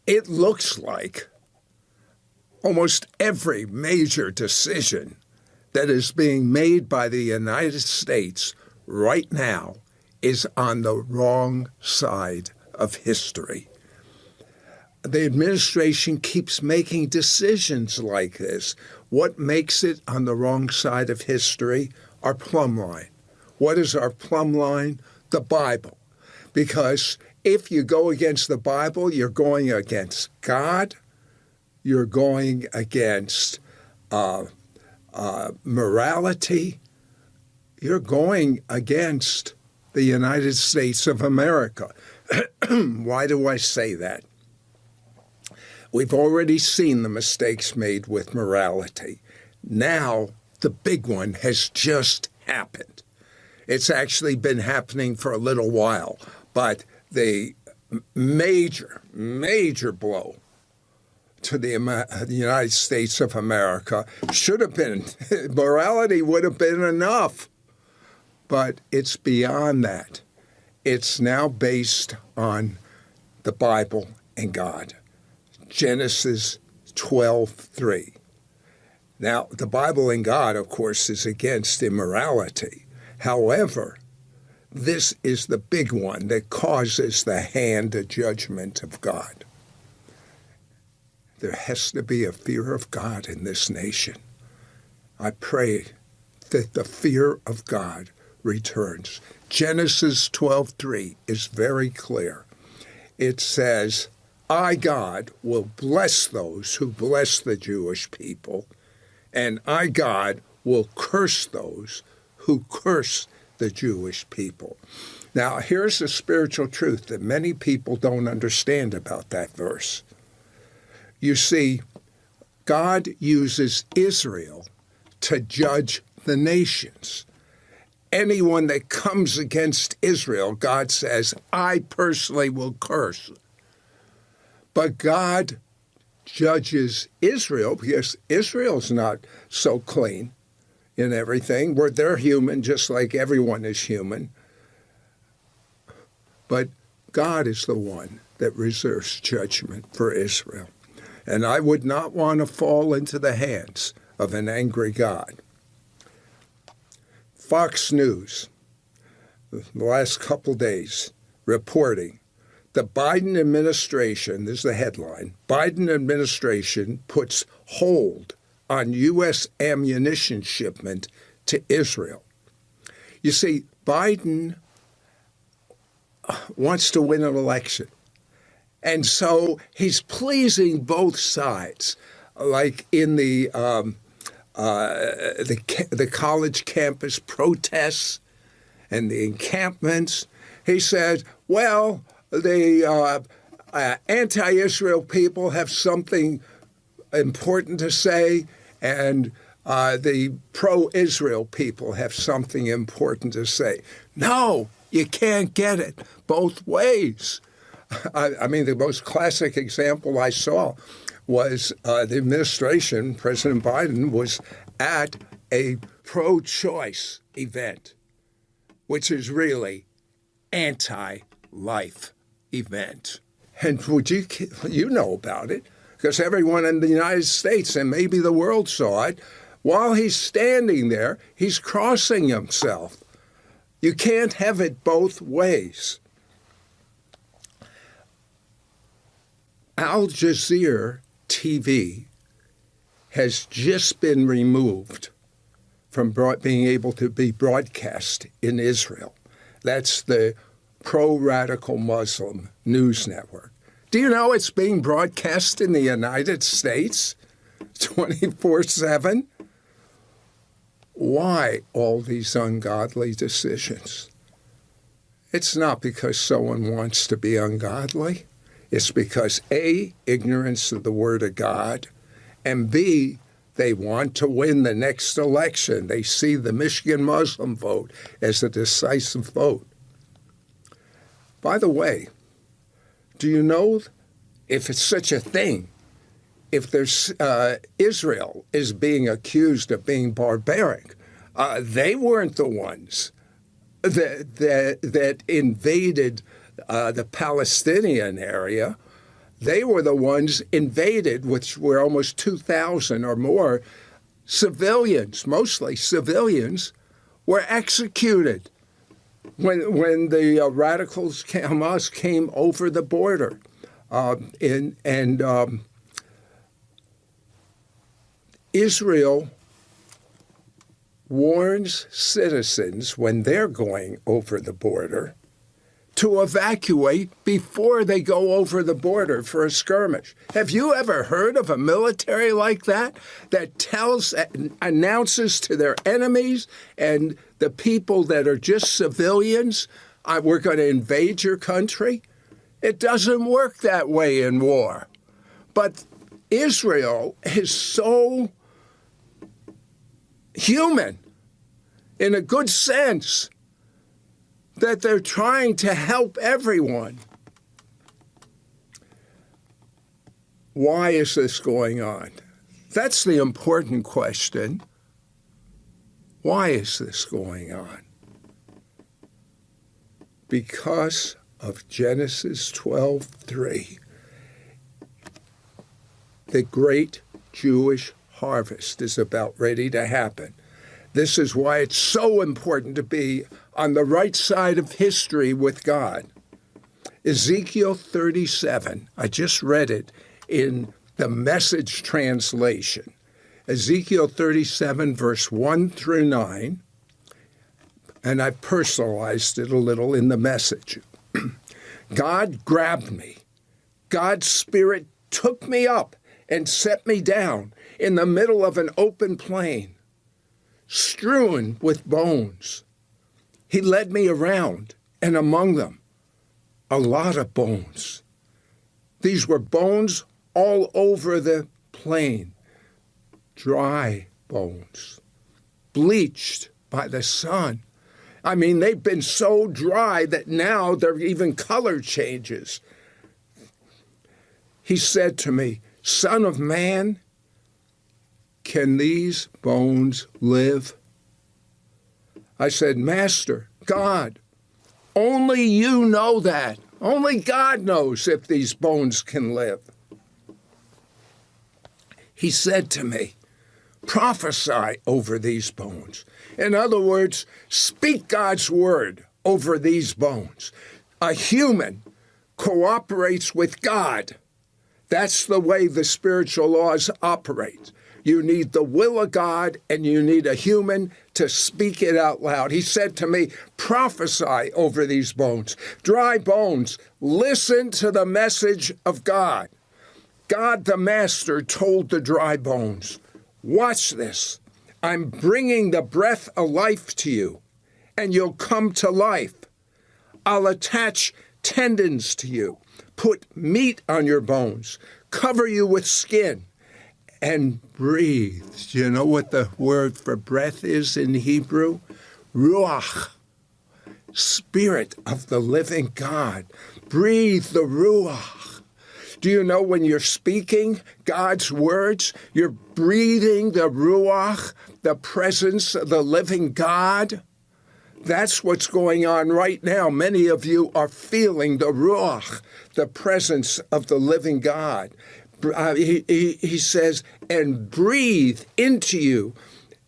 it looks like almost every major decision that is being made by the United States right now is on the wrong side of history. The administration keeps making decisions like this. What makes it on the wrong side of history? Our plumb line. What is our plumb line? The Bible. Because if you go against the Bible, you're going against God, you're going against morality, you're going against the United States of America. Why do I say that? We've already seen the mistakes made with morality. Now, the big one has just happened. It's actually been happening for a little while, but the major blow to the United States of America should have been, morality would have been enough, but it's beyond that. It's now based on the Bible and God. Genesis 12:3. Now, the Bible and God, of course, is against immorality. However, this is the big one that causes the hand of judgment of God. There has to be a fear of God in this nation. I pray that the fear of God returns. Genesis 12:3 is very clear. It says, I, God, will bless those who bless the Jewish people, and I, God, will curse those who curse the Jewish people. Now, here's the spiritual truth that many people don't understand about that verse. You see, God uses Israel to judge the nations. Anyone that comes against Israel, God says, I personally will curse. But God judges Israel because Israel's not so clean in everything. They're human just like everyone is human. But God is the one that reserves judgment for Israel. And I would not want to fall into the hands of an angry God. Fox News, the last couple days, reporting the Biden administration, this is the headline, Biden administration puts hold on U.S. ammunition shipment to Israel. You see, Biden wants to win an election. And so he's pleasing both sides, like in the college campus protests and the encampments. He said, well, the anti-Israel people have something important to say, and the pro-Israel people have something important to say. No, you can't get it both ways. I mean, the most classic example I saw was the administration, President Biden, was at a pro-choice event, which is really anti-life event. And would you know about it, because everyone in the United States and maybe the world saw it. While he's standing there, he's crossing himself. You can't have it both ways. Al Jazeera TV has just been removed from being able to be broadcast in Israel. That's the pro-radical Muslim news network. Do you know it's being broadcast in the United States 24/7? Why all these ungodly decisions? It's not because someone wants to be ungodly. It's because A, ignorance of the Word of God, and B, they want to win the next election. They see the Michigan Muslim vote as a decisive vote. By the way, do you know if it's such a thing, if there's Israel is being accused of being barbaric, they weren't the ones that invaded the Palestinian area. They were the ones invaded, which were almost 2,000 or more civilians, mostly civilians, were executed when the radicals, Hamas, came over the border. Israel warns citizens when they're going over the border to evacuate before they go over the border for a skirmish. Have you ever heard of a military like that announces to their enemies and the people that are just civilians, we're going to invade your country? It doesn't work that way in war. But Israel is so human, in a good sense, that they're trying to help everyone. Why is this going on? That's the important question. Why is this going on? Because of Genesis 12:3. The great Jewish harvest is about ready to happen. This is why it's so important to be on the right side of history with God. Ezekiel 37, I just read it in the Message translation. Ezekiel 37, verse 1 through 9, and I personalized it a little in the Message. God grabbed me. God's Spirit took me up and set me down in the middle of an open plain, strewn with bones. He led me around, and among them, a lot of bones. These were bones all over the plain, dry bones, bleached by the sun. I mean, they've been so dry that now there are even color changes. He said to me, "Son of man, can these bones live?" I said, "Master, God, only you know that. Only God knows if these bones can live." He said to me, "Prophesy over these bones." In other words, speak God's word over these bones. A human cooperates with God. That's the way the spiritual laws operate. You need the will of God, and you need a human to speak it out loud. He said to me, "Prophesy over these bones. Dry bones, listen to the message of God." God the Master told the dry bones, "Watch this. I'm bringing the breath of life to you, and you'll come to life. I'll attach tendons to you, put meat on your bones, cover you with skin, and breathe." Do you know what the word for breath is in Hebrew? Ruach, Spirit of the living God. Breathe the Ruach. Do you know when you're speaking God's words, you're breathing the Ruach, the presence of the living God? That's what's going on right now. Many of you are feeling the Ruach, the presence of the living God. He says, "And breathe into you,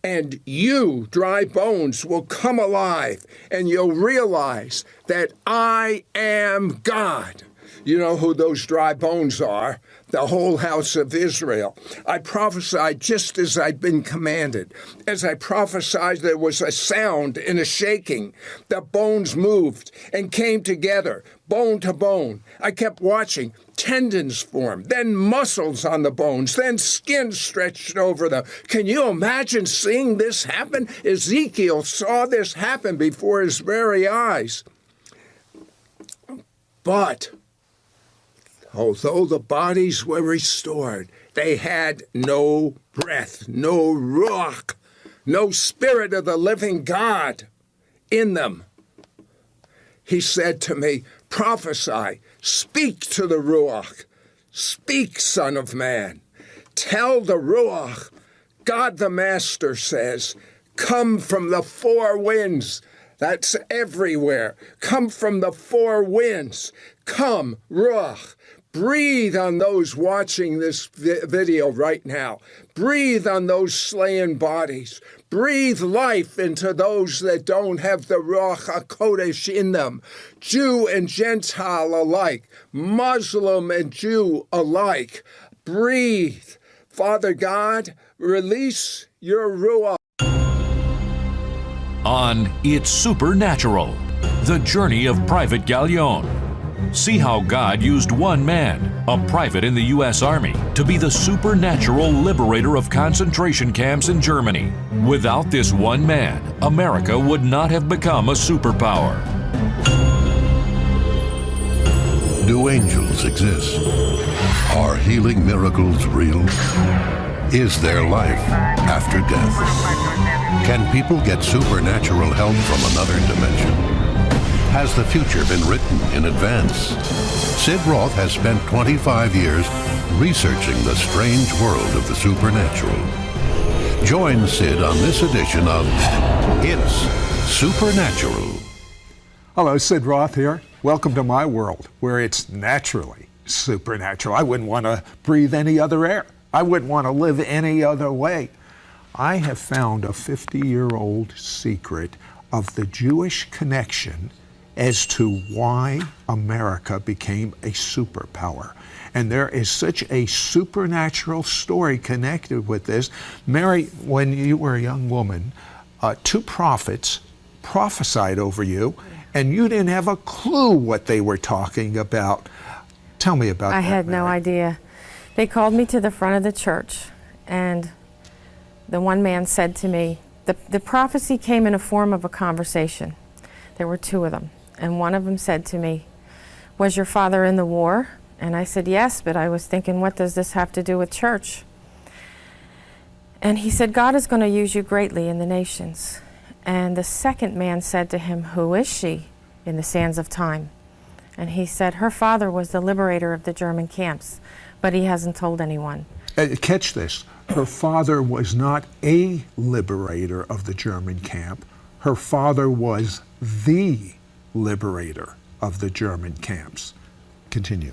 and you, dry bones, will come alive, and you'll realize that I am God." You know who those dry bones are? The whole house of Israel. I prophesied just as I'd been commanded. As I prophesied, there was a sound and a shaking. The bones moved and came together, bone to bone. I kept watching. Tendons formed, then muscles on the bones, then skin stretched over them. Can you imagine seeing this happen? Ezekiel saw this happen before his very eyes. But although the bodies were restored, they had no breath, no ruach, no spirit of the living God in them. He said to me, "Prophesy, speak to the ruach. Speak, Son of Man. Tell the ruach, God the Master says, come from the four winds." That's everywhere. Come from the four winds. Come, ruach. Breathe on those watching this video right now. Breathe on those slain bodies. Breathe life into those that don't have the Ruach HaKodesh in them. Jew and Gentile alike. Muslim and Jew alike. Breathe. Father God, release your Ruach. On It's Supernatural, the journey of Private Gallion. See how God used one man, a private in the U.S. Army, to be the supernatural liberator of concentration camps in Germany. Without this one man, America would not have become a superpower. Do angels exist? Are healing miracles real? Is there life after death? Can people get supernatural help from another dimension? Has the future been written in advance? Sid Roth has spent 25 years researching the strange world of the supernatural. Join Sid on this edition of It's Supernatural. Hello, Sid Roth here. Welcome to my world, where it's naturally supernatural. I wouldn't want to breathe any other air. I wouldn't want to live any other way. I have found a 50-year-old secret of the Jewish connection as to why America became a superpower. And there is such a supernatural story connected with this. Mary, when you were a young woman, 2 prophets prophesied over you, and you didn't have a clue what they were talking about. Tell me about that, I had no idea. They called me to the front of the church, and the one man said to me, the prophecy came in a form of a conversation. There were 2 of them. And one of them said to me, "Was your father in the war?" And I said, "Yes," but I was thinking, what does this have to do with church? And he said, "God is going to use you greatly in the nations." And the second man said to him, "Who is she in the sands of time?" And he said, "Her father was the liberator of the German camps, but he hasn't told anyone." Catch this. Her father was not a liberator of the German camp. Her father was the liberator of the German camps. Continue.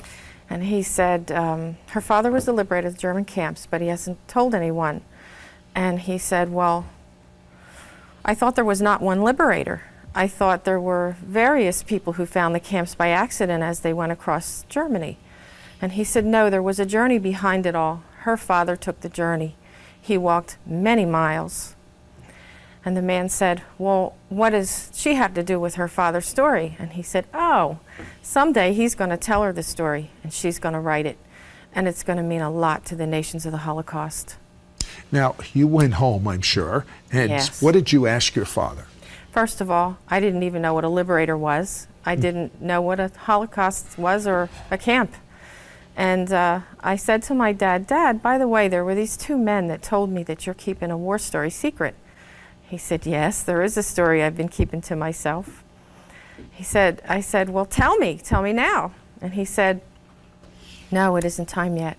And he said, her father was the liberator of the German camps, but he hasn't told anyone. And he said, "Well, I thought there was not one liberator. I thought there were various people who found the camps by accident as they went across Germany." And he said, "No, there was a journey behind it all. Her father took the journey. He walked many miles." And the man said, "Well, what does she have to do with her father's story?" And he said, "Oh, someday he's going to tell her the story, and she's going to write it, and it's going to mean a lot to the nations of the Holocaust." Now, you went home, I'm sure, and Yes. What did you ask your father? First of all, I didn't even know what a liberator was. I didn't know what a Holocaust was or a camp. And I said to my dad, "Dad, by the way, there were these 2 men that told me that you're keeping a war story secret." He said, "Yes, there is a story I've been keeping to myself." I said, "Well, tell me now." And he said, "No, it isn't time yet."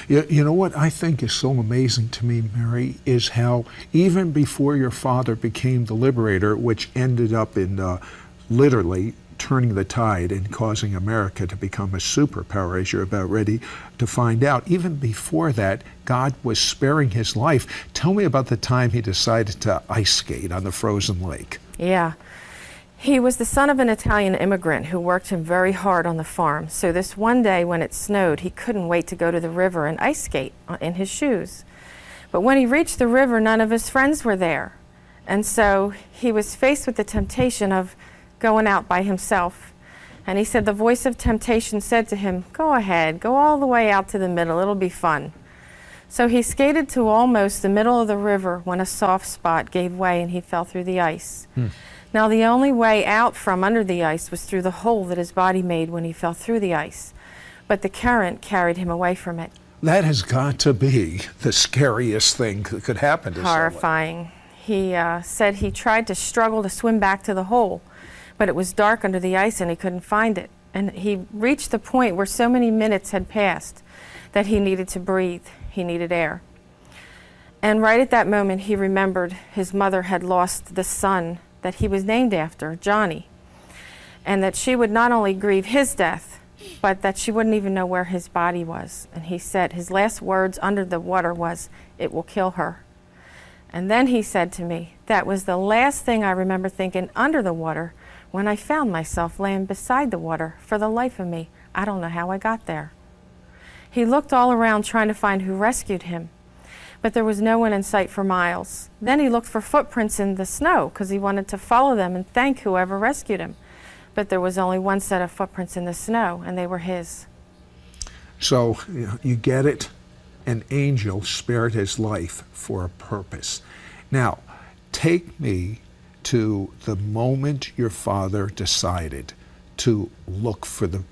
You know what I think is so amazing to me, Mary, is how even before your father became the liberator, which ended up in literally turning the tide and causing America to become a superpower, as you're about ready to find out. Even before that, God was sparing his life. Tell me about the time he decided to ice skate on the frozen lake. Yeah. He was the son of an Italian immigrant who worked him very hard on the farm. So this one day when it snowed, he couldn't wait to go to the river and ice skate in his shoes. But when he reached the river, none of his friends were there. And so he was faced with the temptation of going out by himself. And he said the voice of temptation said to him, "Go ahead, go all the way out to the middle, it'll be fun." So he skated to almost the middle of the river when a soft spot gave way and he fell through the ice. Now the only way out from under the ice was through the hole that his body made when he fell through the ice. But the current carried him away from it. That has got to be the scariest thing that could happen to someone. Horrifying. He said he tried to struggle to swim back to the hole, but it was dark under the ice and he couldn't find it. And he reached the point where so many minutes had passed that he needed to breathe. He needed air. And right at that moment, he remembered his mother had lost the son that he was named after, Johnny, and that she would not only grieve his death, but that she wouldn't even know where his body was. And he said his last words under the water was, "It will kill her." And then he said to me, "That was the last thing I remember thinking under the water when I found myself laying beside the water. For the life of me, I don't know how I got there." He looked all around trying to find who rescued him, but there was no one in sight for miles. Then he looked for footprints in the snow because he wanted to follow them and thank whoever rescued him. But there was only one set of footprints in the snow, and they were his. So you get it? An angel spared his life for a purpose. Now, take me to the moment your father decided to look for the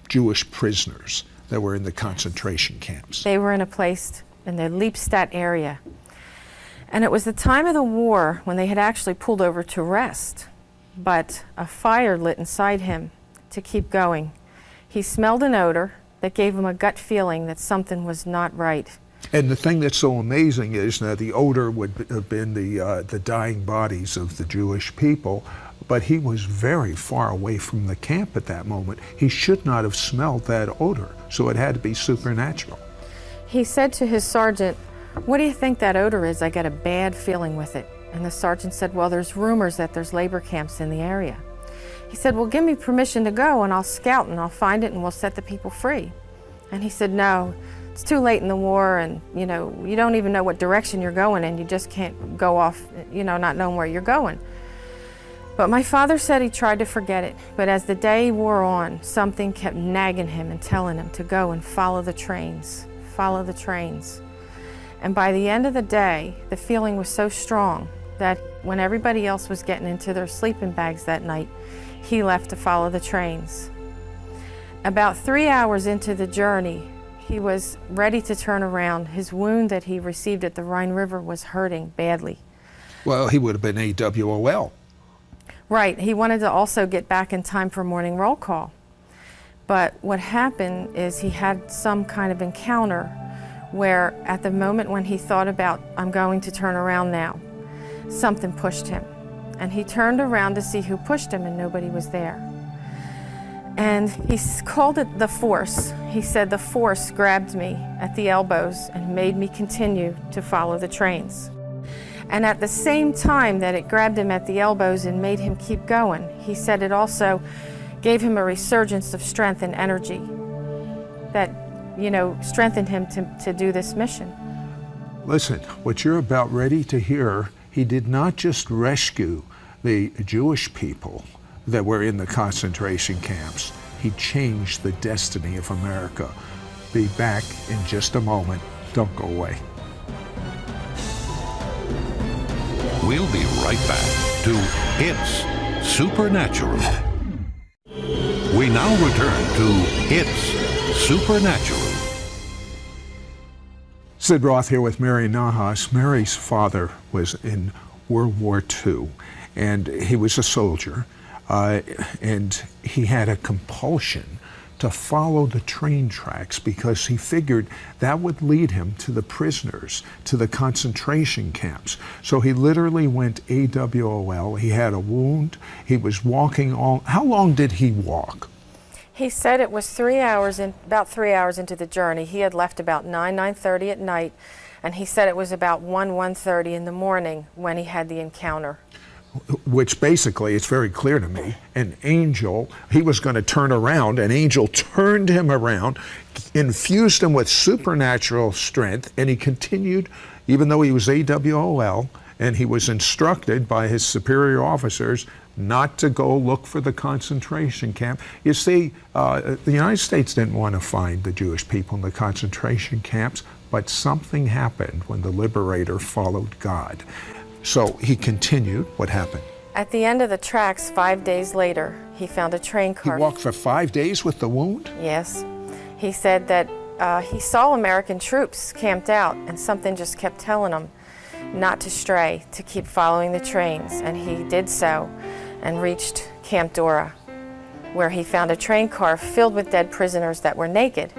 Jewish prisoners that were in the concentration camps. They were in a place in the Liebstadt area. And it was the time of the war when they had actually pulled over to rest. But a fire lit inside him to keep going. He smelled an odor that gave him a gut feeling that something was not right. And the thing that's so amazing is that the odor would have been the dying bodies of the Jewish people, but he was very far away from the camp at that moment. He should not have smelled that odor, so it had to be supernatural. He said to his sergeant, "What do you think that odor is? I got a bad feeling with it." And the sergeant said, "Well, there's rumors that there's labor camps in the area." He said, "Well, give me permission to go and I'll scout and I'll find it and we'll set the people free." And he said, "No, it's too late in the war and, you don't even know what direction you're going in. You just can't go off, not knowing where you're going." But my father said he tried to forget it, but as the day wore on, something kept nagging him and telling him to go and follow the trains, follow the trains. And by the end of the day, the feeling was so strong that when everybody else was getting into their sleeping bags that night, he left to follow the trains. About 3 hours into the journey, he was ready to turn around. His wound that he received at the Rhine River was hurting badly. Well, he would have been AWOL. Right, he wanted to also get back in time for morning roll call. But what happened is he had some kind of encounter where at the moment when he thought about, "I'm going to turn around now," something pushed him. And he turned around to see who pushed him and nobody was there. And he called it the force. He said the force grabbed me at the elbows and made me continue to follow the trains. And at the same time that it grabbed him at the elbows and made him keep going, he said it also gave him a resurgence of strength and energy that, strengthened him to do this mission. Listen, what you're about ready to hear, he did not just rescue the Jewish people that were in the concentration camps. He changed the destiny of America. Be back in just a moment. Don't go away. We'll be right back to It's Supernatural. We now return to It's Supernatural. Sid Roth here with Mary Nahas. Mary's father was in World War II, and he was a soldier, and he had a compulsion to follow the train tracks because he figured that would lead him to the prisoners, to the concentration camps. So he literally went AWOL. He had a wound. He was walking all. How long did he walk? He said it was about 3 hours into the journey. He had left about 9:30 at night, and he said it was about 1:30 in the morning when he had the encounter. Which basically, it's very clear to me, an angel, he was going to turn around, an angel turned him around, infused him with supernatural strength, and he continued, even though he was AWOL, and he was instructed by his superior officers not to go look for the concentration camp. You see, the United States didn't want to find the Jewish people in the concentration camps, but something happened when the liberator followed God. So he continued. What happened? At the end of the tracks, 5 days later, he found a train car. He walked for 5 days with the wound? Yes. He said that he saw American troops camped out, and something just kept telling him not to stray, to keep following the trains. And he did so and reached Camp Dora, where he found a train car filled with dead prisoners that were naked.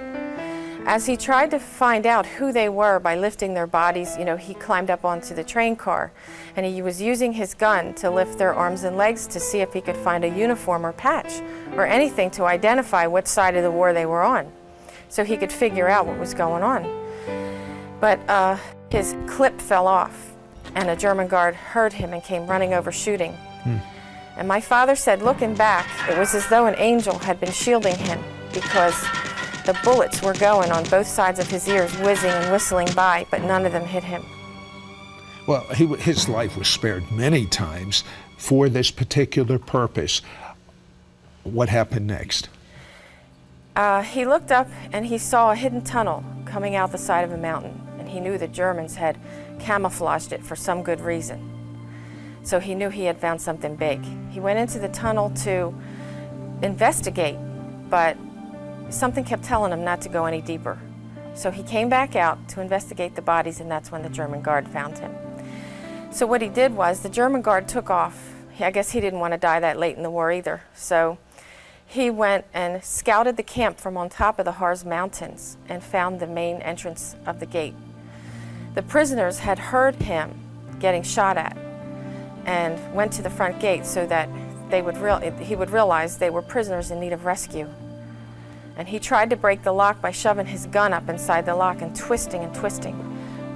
As he tried to find out who they were by lifting their bodies, he climbed up onto the train car, and he was using his gun to lift their arms and legs to see if he could find a uniform or patch or anything to identify what side of the war they were on, so he could figure out what was going on. But his clip fell off, and a German guard heard him and came running over shooting. And my father said, looking back, it was as though an angel had been shielding him, because the bullets were going on both sides of his ears, whizzing and whistling by, but none of them hit him. Well, his life was spared many times for this particular purpose. What happened next? He looked up and he saw a hidden tunnel coming out the side of a mountain, and he knew the Germans had camouflaged it for some good reason. So he knew he had found something big. He went into the tunnel to investigate, but something kept telling him not to go any deeper. So he came back out to investigate the bodies, and that's when the German guard found him. So what he did was, the German guard took off. I guess he didn't want to die that late in the war either. So he went and scouted the camp from on top of the Harz Mountains and found the main entrance of the gate. The prisoners had heard him getting shot at and went to the front gate so that he would realize they were prisoners in need of rescue. And he tried to break the lock by shoving his gun up inside the lock and twisting,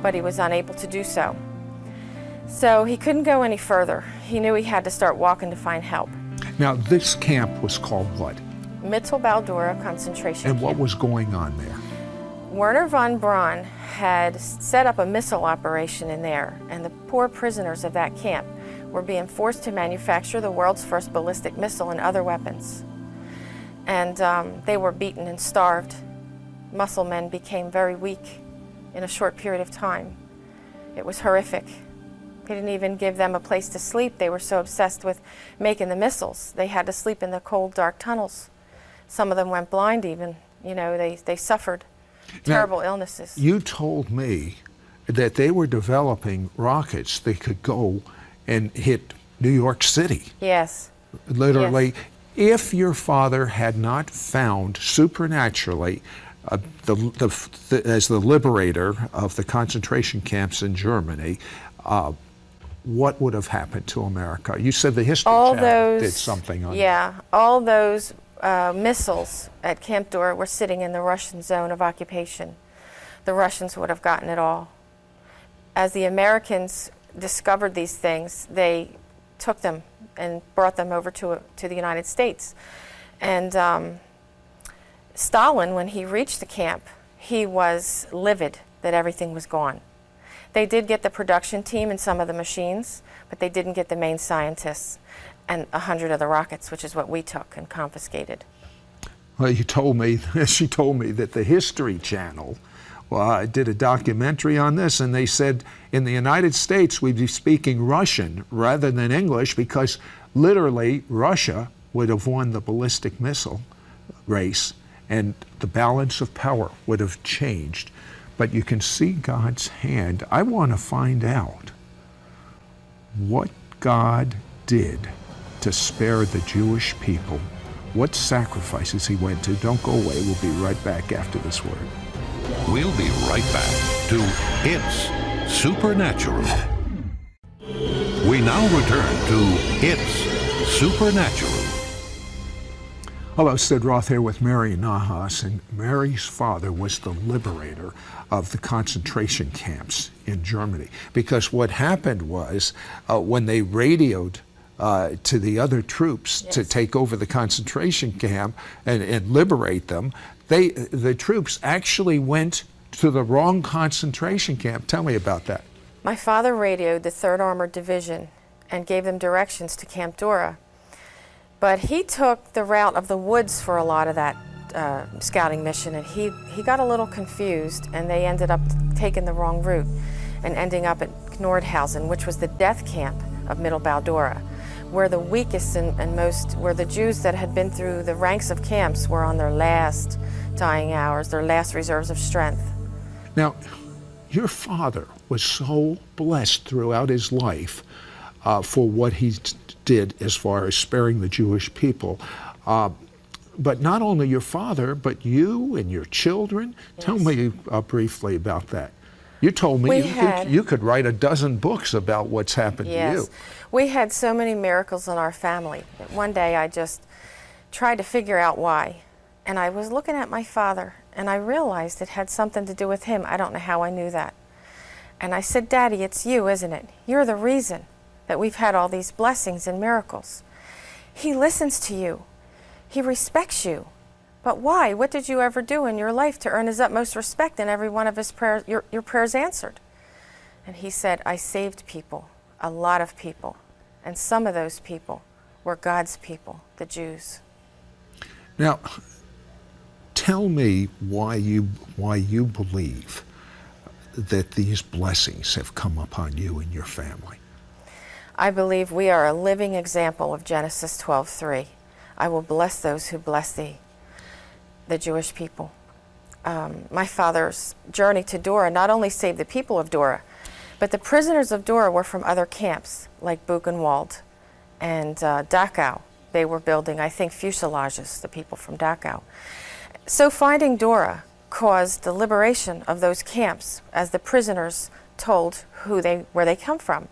but he was unable to do so. So he couldn't go any further. He knew he had to start walking to find help. Now, this camp was called what? Mittelbau-Dora concentration camp. And what was going on there? Werner von Braun had set up a missile operation in there, and the poor prisoners of that camp were being forced to manufacture the world's first ballistic missile and other weapons. And they were beaten and starved. Muscle men became very weak in a short period of time. It was horrific. They didn't even give them a place to sleep. They were so obsessed with making the missiles. They had to sleep in the cold, dark tunnels. Some of them went blind even. They suffered terrible illnesses. You told me that they were developing rockets that could go and hit New York City. Yes. Literally. Yes. If your father had not found supernaturally as the liberator of the concentration camps in Germany, what would have happened to America? You said the History Channel did something on that. All those missiles at Camp Dora were sitting in the Russian zone of occupation. The Russians would have gotten it all. As the Americans discovered these things, they took them and brought them over to the United States. And Stalin, when he reached the camp, he was livid that everything was gone. They did get the production team and some of the machines, but they didn't get the main scientists and 100 of the rockets, which is what we took and confiscated. Well, she told me that the History Channel did a documentary on this, and they said in the United States we'd be speaking Russian rather than English, because literally Russia would have won the ballistic missile race and the balance of power would have changed. But you can see God's hand. I want to find out what God did to spare the Jewish people, what sacrifices he went to. Don't go away. We'll be right back after this word. We'll be right back to It's Supernatural. We now return to It's Supernatural. Hello, Sid Roth here with Mary Nahas, and Mary's father was the liberator of the concentration camps in Germany. Because what happened was, when they radioed to the other troops to take over the concentration camp and liberate them, the troops actually went to the wrong concentration camp. Tell me about that. My father radioed the 3rd Armored Division and gave them directions to Camp Dora. But he took the route of the woods for a lot of that scouting mission, and he got a little confused, and they ended up taking the wrong route and ending up at Nordhausen, which was the death camp of Mittelbau-Dora, where the weakest and most, where the Jews that had been through the ranks of camps were on their last dying hours, their last reserves of strength. Now, your father was so blessed throughout his life for what he did as far as sparing the Jewish people. but not only your father, but you and your children. Yes. Tell me briefly about that. You told me you could write a dozen books about what's happened to you. Yes. We had so many miracles in our family that one day I just tried to figure out why. And I was looking at my father, and I realized it had something to do with him. I don't know how I knew that. And I said, Daddy, it's you, isn't it? You're the reason that we've had all these blessings and miracles. He listens to you. He respects you. But why? What did you ever do in your life to earn his utmost respect and every one of his prayers, your prayers answered? And he said, I saved people, a lot of people. And some of those people were God's people, the Jews. Now, tell me why you believe that these blessings have come upon you and your family. I believe we are a living example of Genesis 12:3. I will bless those who bless thee, the Jewish people. My father's journey to Dora not only saved the people of Dora, but the prisoners of Dora were from other camps, like Buchenwald and Dachau. They were building, I think, fuselages, the people from Dachau. So finding Dora caused the liberation of those camps, as the prisoners told where they come from.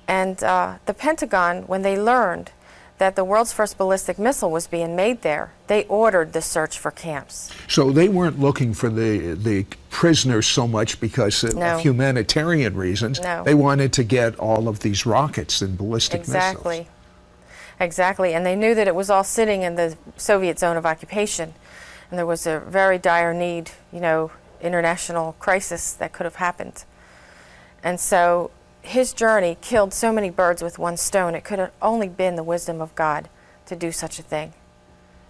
And the Pentagon, when they learned that the world's first ballistic missile was being made there, they ordered the search for camps. So they weren't looking for the prisoners so much because of humanitarian reasons. No. They wanted to get all of these rockets and ballistic missiles. Exactly. And they knew that it was all sitting in the Soviet zone of occupation. And there was a very dire need, international crisis that could have happened. And so his journey killed so many birds with one stone. It could have only been the wisdom of God to do such a thing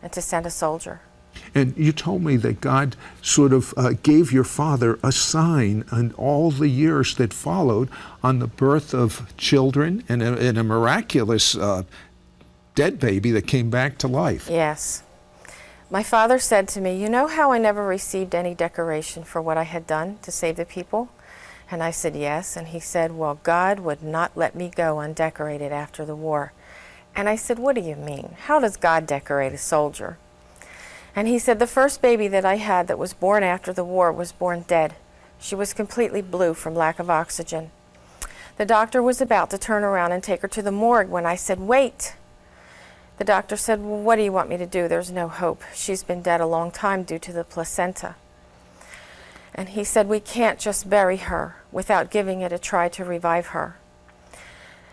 and to send a soldier. And you told me that God sort of gave your father a sign in all the years that followed on the birth of children and a miraculous dead baby that came back to life. Yes. My father said to me, you know how I never received any decoration for what I had done to save the people? And I said, yes. And he said, well, God would not let me go undecorated after the war. And I said, what do you mean? How does God decorate a soldier? And he said, the first baby that I had that was born after the war was born dead. She was completely blue from lack of oxygen. The doctor was about to turn around and take her to the morgue when I said, wait. The doctor said, well, what do you want me to do? There's no hope. She's been dead a long time due to the placenta. And he said, we can't just bury her without giving it a try to revive her.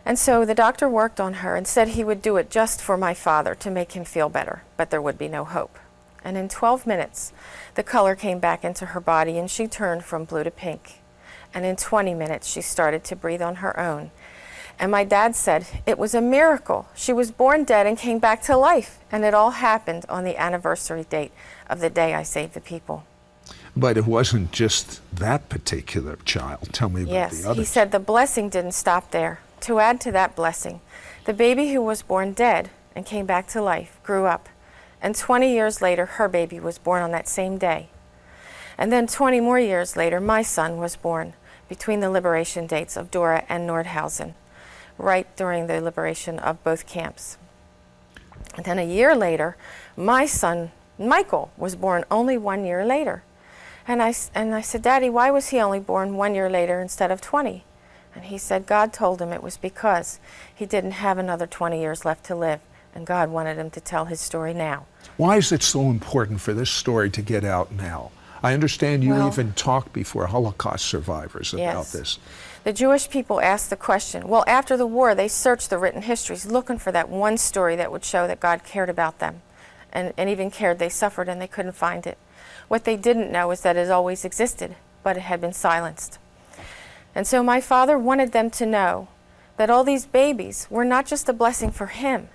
And so the doctor worked on her and said he would do it just for my father to make him feel better, but there would be no hope. And in 12 minutes, the color came back into her body and she turned from blue to pink. And in 20 minutes, she started to breathe on her own. And my dad said, it was a miracle. She was born dead and came back to life. And it all happened on the anniversary date of the day I saved the people. But it wasn't just that particular child. Tell me about the others. He said the blessing didn't stop there. To add to that blessing, the baby who was born dead and came back to life grew up. And 20 years later, her baby was born on that same day. And then 20 more years later, my son was born between the liberation dates of Dora and Nordhausen, right during the liberation of both camps. And then a year later, my son, Michael, was born only 1 year later. And I said, Daddy, why was he only born 1 year later instead of 20? And he said God told him it was because he didn't have another 20 years left to live, and God wanted him to tell his story now. Why is it so important for this story to get out now? I understand you even talked before Holocaust survivors about this. The Jewish people asked the question. Well, after the war, they searched the written histories looking for that one story that would show that God cared about them and even cared they suffered, and they couldn't find it. What they didn't know is that it always existed, but it had been silenced. And so my father wanted them to know that all these babies were not just a blessing for him,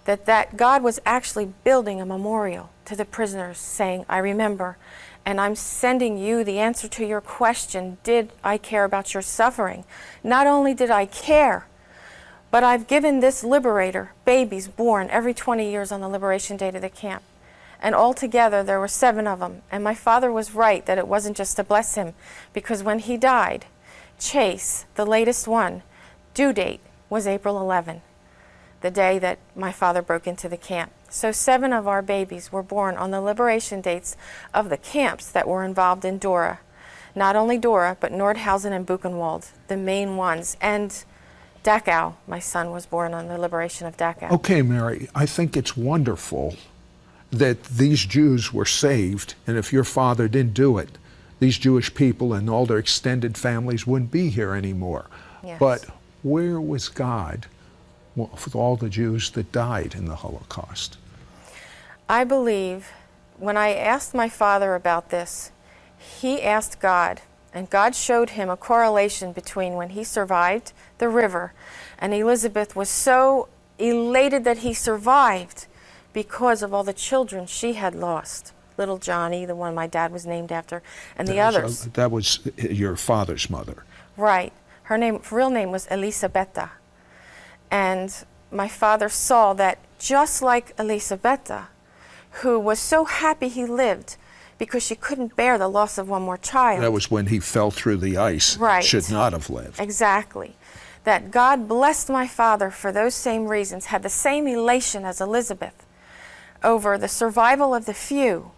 that God was actually building a memorial to the prisoners, saying, I remember, and I'm sending you the answer to your question, did I care about your suffering? Not only did I care, but I've given this liberator babies born every 20 years on the liberation date of the camp. And altogether, there were 7 of them. And my father was right that it wasn't just to bless him, because when he died, Chase, the latest one, due date was April 11, the day that my father broke into the camp. So 7 of our babies were born on the liberation dates of the camps that were involved in Dora. Not only Dora, but Nordhausen and Buchenwald, the main ones. And Dachau, my son was born on the liberation of Dachau. Okay, Mary, I think it's wonderful that these Jews were saved, and if your father didn't do it, these Jewish people and all their extended families wouldn't be here anymore. Yes. But where was God with all the Jews that died in the Holocaust? I believe when I asked my father about this, he asked God, and God showed him a correlation between when he survived the river, and Elizabeth was so elated that he survived because of all the children she had lost. Little Johnny, the one my dad was named after, and the others. That was your father's mother. Right. Her real name was Elisabetta. And my father saw that just like Elisabetta, who was so happy he lived because she couldn't bear the loss of one more child. That was when he fell through the ice. Right. Should not have lived. Exactly. That God blessed my father for those same reasons, had the same elation as Elizabeth over the survival of the few,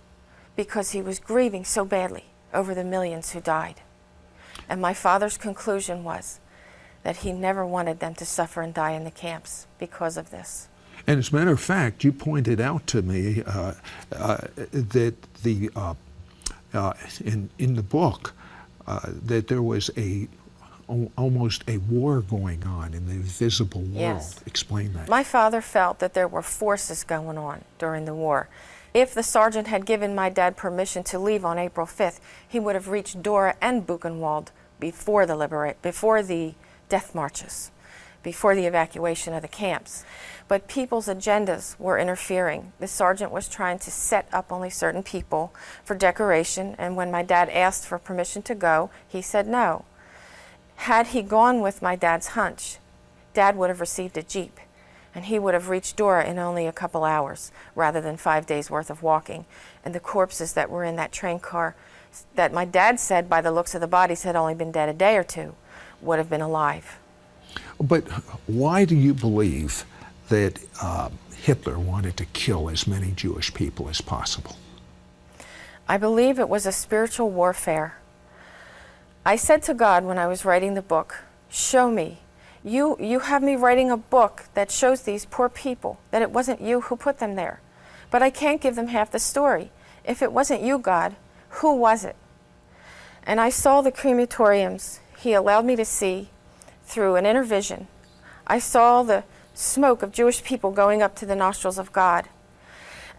because he was grieving so badly over the millions who died. And my father's conclusion was that he never wanted them to suffer and die in the camps because of this. And as a matter of fact, you pointed out to me that in the book that there was almost a war going on in the visible world. Yes. Explain that. My father felt that there were forces going on during the war. If the sergeant had given my dad permission to leave on April 5th, he would have reached Dora and Buchenwald before the death marches, before the evacuation of the camps. But people's agendas were interfering. The sergeant was trying to set up only certain people for decoration, and when my dad asked for permission to go, he said no. Had he gone with my dad's hunch, Dad would have received a Jeep, and he would have reached Dora in only a couple hours rather than 5 days worth of walking. And the corpses that were in that train car that my dad said by the looks of the bodies had only been dead a day or two would have been alive. But why do you believe that Hitler wanted to kill as many Jewish people as possible? I believe it was a spiritual warfare. I said to God when I was writing the book, show me. You have me writing a book that shows these poor people that it wasn't you who put them there. But I can't give them half the story. If it wasn't you, God, who was it? And I saw the crematoriums he allowed me to see through an inner vision. I saw the smoke of Jewish people going up to the nostrils of God.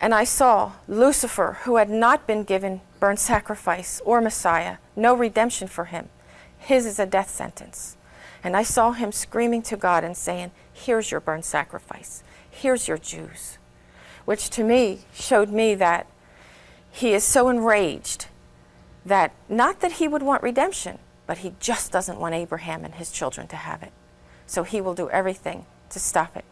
And I saw Lucifer, who had not been given burnt sacrifice or Messiah, no redemption for him. His is a death sentence. And I saw him screaming to God and saying, here's your burnt sacrifice. Here's your Jews. Which to me showed me that he is so enraged that not that he would want redemption, but he just doesn't want Abraham and his children to have it. So he will do everything to stop it.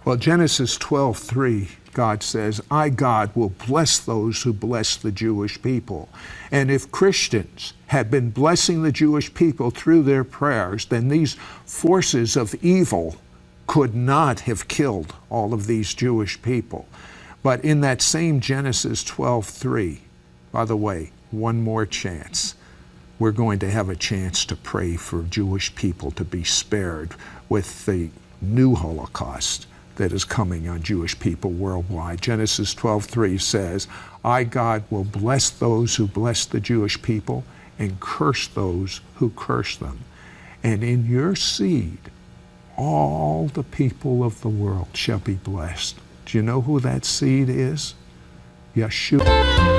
Well, Genesis 12:3, God says, I, God, will bless those who bless the Jewish people. And if Christians had been blessing the Jewish people through their prayers, then these forces of evil could not have killed all of these Jewish people. But in that same Genesis 12:3, by the way, one more chance. We're going to have a chance to pray for Jewish people to be spared with the new Holocaust that is coming on Jewish people worldwide. Genesis 12:3 says, I, God, will bless those who bless the Jewish people and curse those who curse them. And in your seed, all the people of the world shall be blessed. Do you know who that seed is? Yeshua.